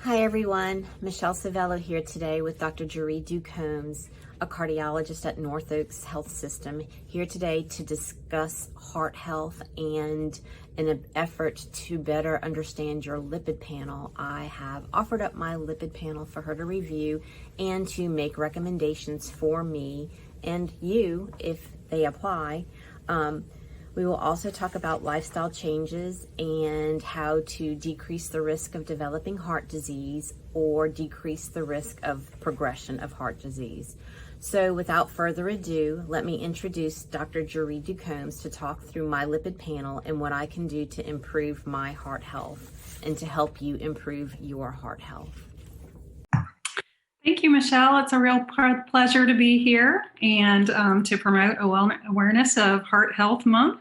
Hi everyone, Michelle Civello here today with Dr. Jherie Ducombs, a cardiologist at North Oaks Health System, here today to discuss heart health and in an effort to better understand your lipid panel. I have offered up my lipid panel for her to review and to make recommendations for me and you if they apply. We will also talk about lifestyle changes and how to decrease the risk of developing heart disease or decrease the risk of progression of heart disease. So without further ado, let me introduce Dr. Jherie Ducombs to talk through my lipid panel and what I can do to improve my heart health and to help you improve your heart health. Thank you, Michelle. It's a real pleasure to be here and to promote awareness of Heart Health Month.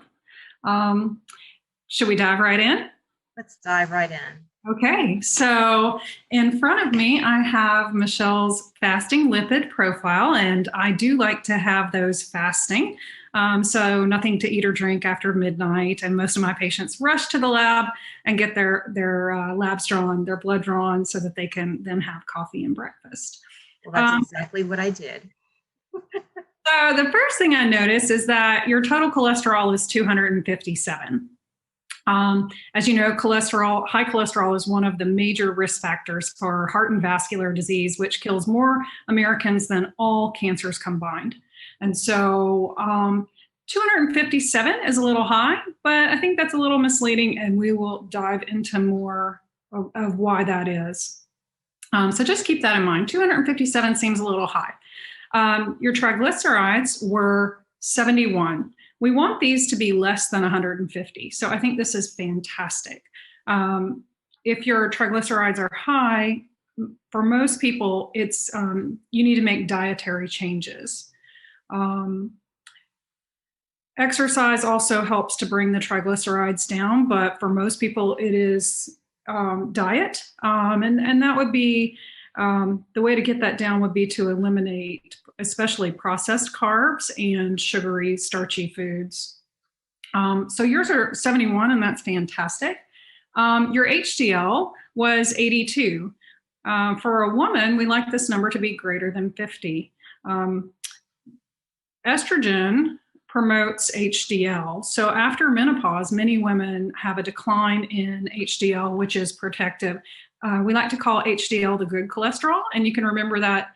Should we dive right in? Let's dive right in. Okay, so in front of me, I have Michelle's fasting lipid profile, and I do like to have those fasting. So nothing to eat or drink after midnight. And most of my patients rush to the lab and get their labs drawn, their blood drawn, so that they can then have coffee and breakfast. Well, that's exactly what I did. So the first thing I noticed is that your total cholesterol is 257. As you know, high cholesterol is one of the major risk factors for heart and vascular disease, which kills more Americans than all cancers combined. And so 257 is a little high, but I think that's a little misleading, and we will dive into more of why that is. So just keep that in mind. 257 seems a little high. Your triglycerides were 71. We want these to be less than 150. So I think this is fantastic. If your triglycerides are high, for most people, it's you need to make dietary changes. Exercise also helps to bring the triglycerides down, but for most people, it is diet. And that would be the way to get that down would be to eliminate especially processed carbs and sugary, starchy foods. So yours are 71, and that's fantastic. Your HDL was 82. For a woman, we like this number to be greater than 50. Estrogen promotes HDL. So after menopause, many women have a decline in HDL, which is protective. We like to call HDL the good cholesterol, and you can remember that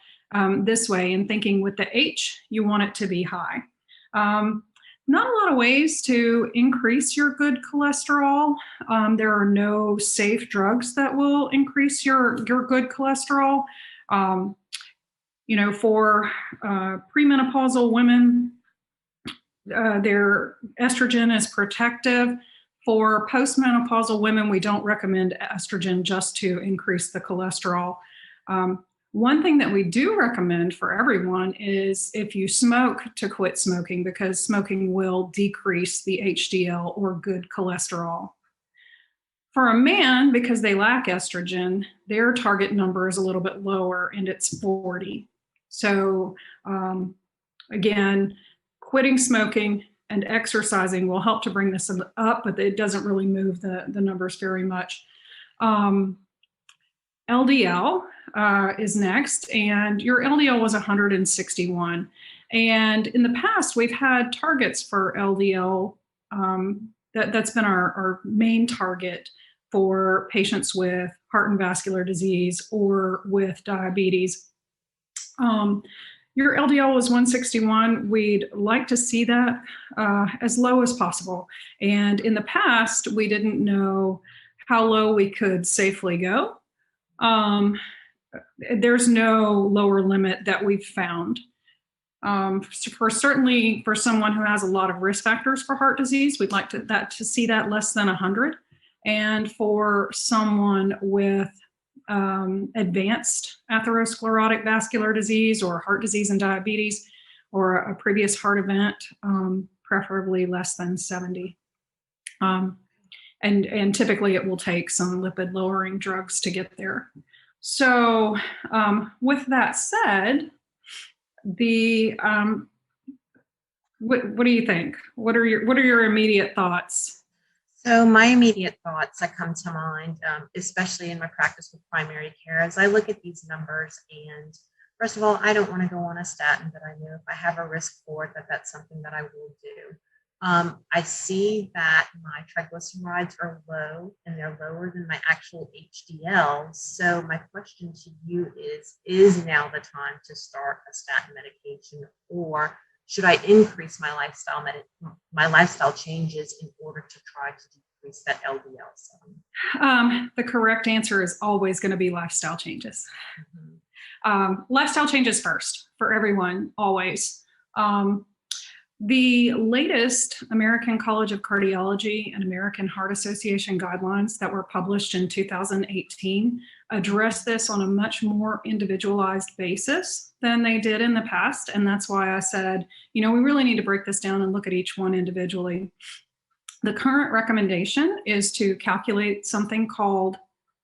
this way in thinking with the H, you want it to be high. Not a lot of ways to increase your good cholesterol. There are no safe drugs that will increase your good cholesterol. For premenopausal women, their estrogen is protective. For postmenopausal women, we don't recommend estrogen just to increase the cholesterol. One thing that we do recommend for everyone is if you smoke, to quit smoking, because smoking will decrease the HDL or good cholesterol. For a man, because they lack estrogen, their target number is a little bit lower, and it's 40. So again, quitting smoking and exercising will help to bring this up, but it doesn't really move the numbers very much. LDL is next, and your LDL was 161. And in the past, we've had targets for LDL. That's been our main target for patients with heart and vascular disease or with diabetes. Your LDL was 161. We'd like to see that as low as possible. And in the past, we didn't know how low we could safely go. There's no lower limit that we've found. Certainly for someone who has a lot of risk factors for heart disease, we'd like to see that less than 100. And for someone with advanced atherosclerotic vascular disease or heart disease and diabetes or a previous heart event, preferably less than 70. And typically it will take some lipid lowering drugs to get there. So with that said, what do you think? What are your immediate thoughts? So my immediate thoughts that come to mind, especially in my practice with primary care, as I look at these numbers, and first of all, I don't want to go on a statin, but I know if I have a risk for it, that's something that I will do. I see that my triglycerides are low, and they're lower than my actual HDL. So my question to you is now the time to start a statin medication, or should I increase my lifestyle changes in order to try to decrease that LDL some? The correct answer is always going to be lifestyle changes. Lifestyle changes first for everyone, always. The latest American College of Cardiology and American Heart Association guidelines that were published in 2018 address this on a much more individualized basis than they did in the past. And that's why I said, we really need to break this down and look at each one individually. The current recommendation is to calculate something called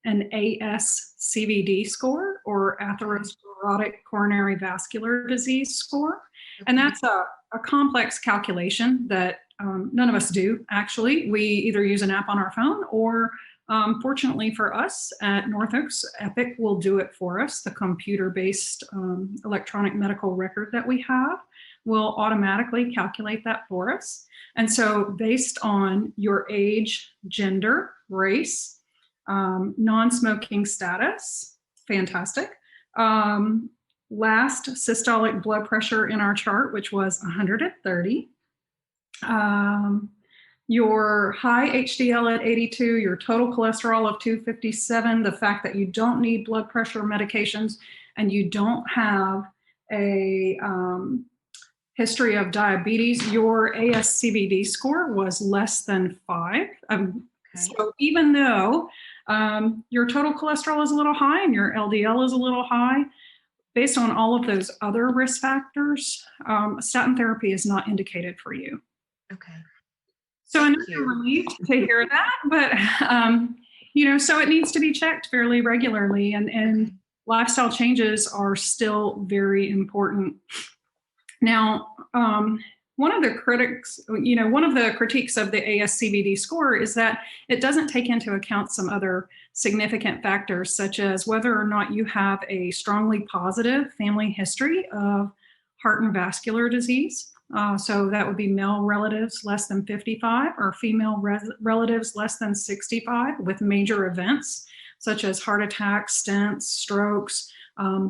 an ASCVD score, or atherosclerotic coronary vascular disease score. And that's a complex calculation that none of us do, actually. We either use an app on our phone, or fortunately for us at North Oaks, Epic will do it for us. The computer-based electronic medical record that we have will automatically calculate that for us. And so based on your age, gender, race, non-smoking status, fantastic. Last systolic blood pressure in our chart, which was 130. Your high HDL at 82, your total cholesterol of 257, the fact that you don't need blood pressure medications, and you don't have a history of diabetes, your ASCVD score was less than 5. So even though your total cholesterol is a little high and your LDL is a little high, based on all of those other risk factors, statin therapy is not indicated for you. Okay. So I know you're relieved to hear that, but so it needs to be checked fairly regularly, and lifestyle changes are still very important. Now, one of the critiques of the ASCVD score is that it doesn't take into account some other significant factors, such as whether or not you have a strongly positive family history of heart and vascular disease. So that would be male relatives less than 55 or female relatives less than 65 with major events, such as heart attacks, stents, strokes,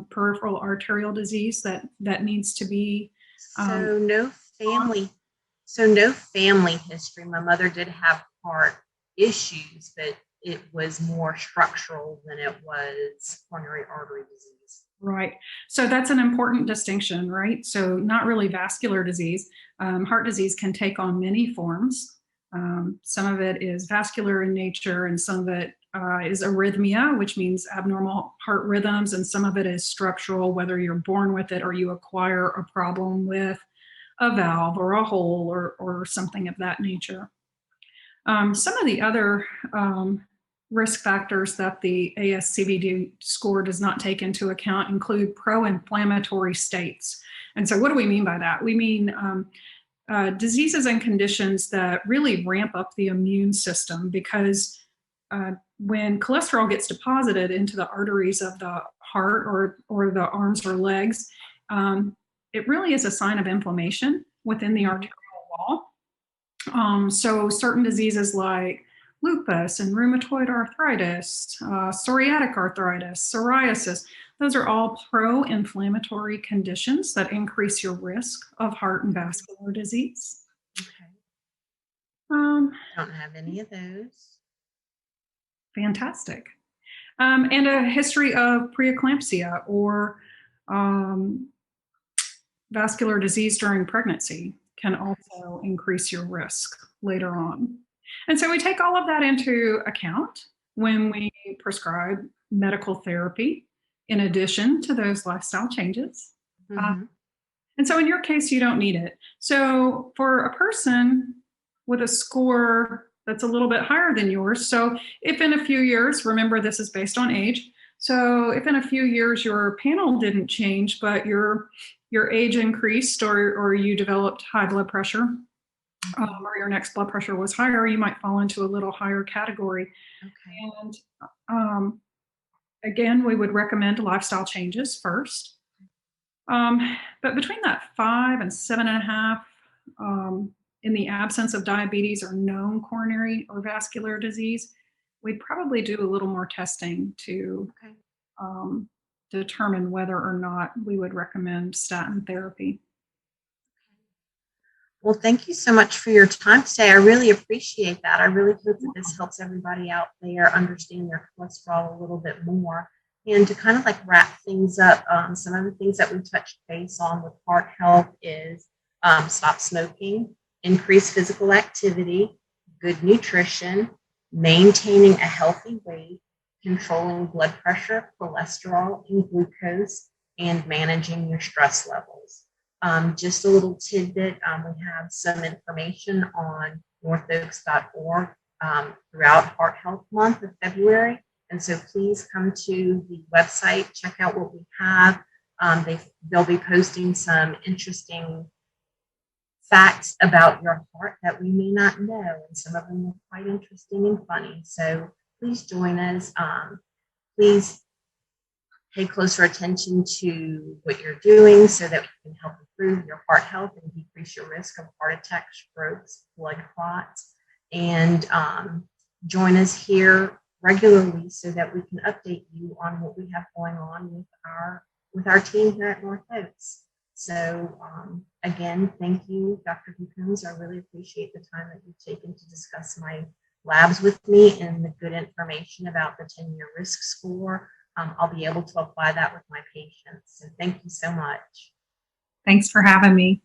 peripheral arterial disease that needs to be no family history. My mother did have heart issues, but it was more structural than it was coronary artery disease. Right. So that's an important distinction, right? So not really vascular disease. Heart disease can take on many forms. Some of it is vascular in nature, and some of it is arrhythmia, which means abnormal heart rhythms, and some of it is structural, whether you're born with it or you acquire a problem with a valve or a hole or something of that nature. Some of the other risk factors that the ASCVD score does not take into account include pro-inflammatory states. And so what do we mean by that? We mean diseases and conditions that really ramp up the immune system, because when cholesterol gets deposited into the arteries of the heart or the arms or legs, it really is a sign of inflammation within the arterial wall. So certain diseases like lupus and rheumatoid arthritis, psoriatic arthritis, psoriasis, those are all pro-inflammatory conditions that increase your risk of heart and vascular disease. Okay. Don't have any of those. Fantastic. And a history of preeclampsia or vascular disease during pregnancy can also increase your risk later on. And so we take all of that into account when we prescribe medical therapy in addition to those lifestyle changes. Mm-hmm. And so in your case, you don't need it. So for a person with a score that's a little bit higher than yours, so if in a few years, remember this is based on age, so if in a few years your panel didn't change, but your age increased or you developed high blood pressure, or your next blood pressure was higher, you might fall into a little higher category. Okay. And again, we would recommend lifestyle changes first. But between that 5 and 7.5, in the absence of diabetes or known coronary or vascular disease, we'd probably do a little more testing to Okay. determine whether or not we would recommend statin therapy. Well, thank you so much for your time today. I really appreciate that. I really hope that this helps everybody out there understand their cholesterol a little bit more. And to kind of like wrap things up, some of the things that we touched base on with heart health is stop smoking, increase physical activity, good nutrition, maintaining a healthy weight, controlling blood pressure, cholesterol, and glucose, and managing your stress levels. Just a little tidbit, we have some information on northoaks.org throughout Heart Health Month of February. And so please come to the website, check out what we have. They'll be posting some interesting facts about your heart that we may not know, and some of them are quite interesting and funny. So please join us. Please pay closer attention to what you're doing so that we can help improve your heart health and decrease your risk of heart attacks, strokes, blood clots. And join us here regularly so that we can update you on what we have going on with our team here at North Oaks. So again, thank you, Dr. Ducombs. I really appreciate the time that you've taken to discuss my labs with me and the good information about the 10-year risk score. I'll be able to apply that with my patients. So thank you so much. Thanks for having me.